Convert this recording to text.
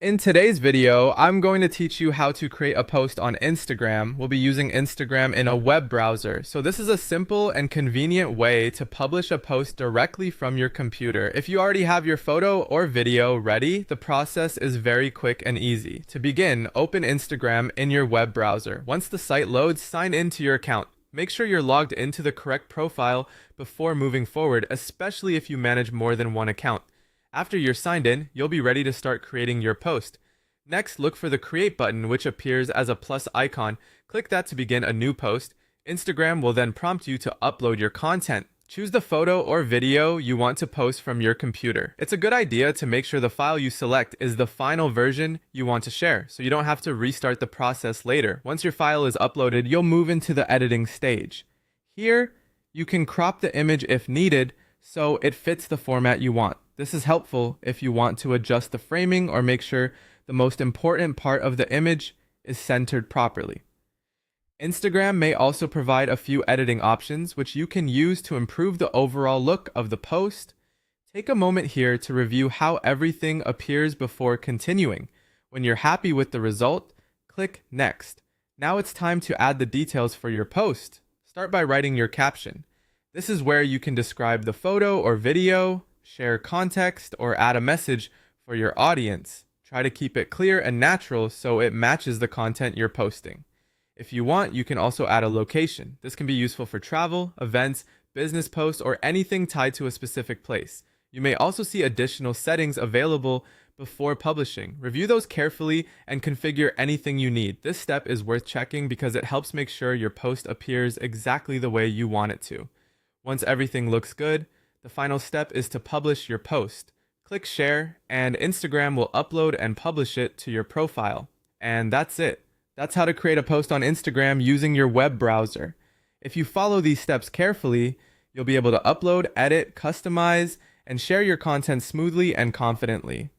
In today's video, I'm going to teach you how to create a post on Instagram. We'll be using Instagram in a web browser. So this is a simple and convenient way to publish a post directly from your computer. If you already have your photo or video ready, the process is very quick and easy. To begin, open Instagram in your web browser. Once the site loads, sign into your account. Make sure you're logged into the correct profile before moving forward, especially if you manage more than one account. After you're signed in, you'll be ready to start creating your post. Next, look for the Create button, which appears as a plus icon. Click that to begin a new post. Instagram will then prompt you to upload your content. Choose the photo or video you want to post from your computer. It's a good idea to make sure the file you select is the final version you want to share, so you don't have to restart the process later. Once your file is uploaded, you'll move into the editing stage. Here, you can crop the image if needed, so it fits the format you want. This is helpful if you want to adjust the framing or make sure the most important part of the image is centered properly. Instagram may also provide a few editing options which you can use to improve the overall look of the post. Take a moment here to review how everything appears before continuing. When you're happy with the result, click Next. Now it's time to add the details for your post. Start by writing your caption. This is where you can describe the photo or video, share context, or add a message for your audience. Try to keep it clear and natural so it matches the content you're posting. If you want, you can also add a location. This can be useful for travel, events, business posts, or anything tied to a specific place. You may also see additional settings available before publishing. Review those carefully and configure anything you need. This step is worth checking because it helps make sure your post appears exactly the way you want it to. Once everything looks good, the final step is to publish your post. Click share, and Instagram will upload and publish it to your profile. And that's it. That's how to create a post on Instagram using your web browser. If you follow these steps carefully, you'll be able to upload, edit, customize, and share your content smoothly and confidently.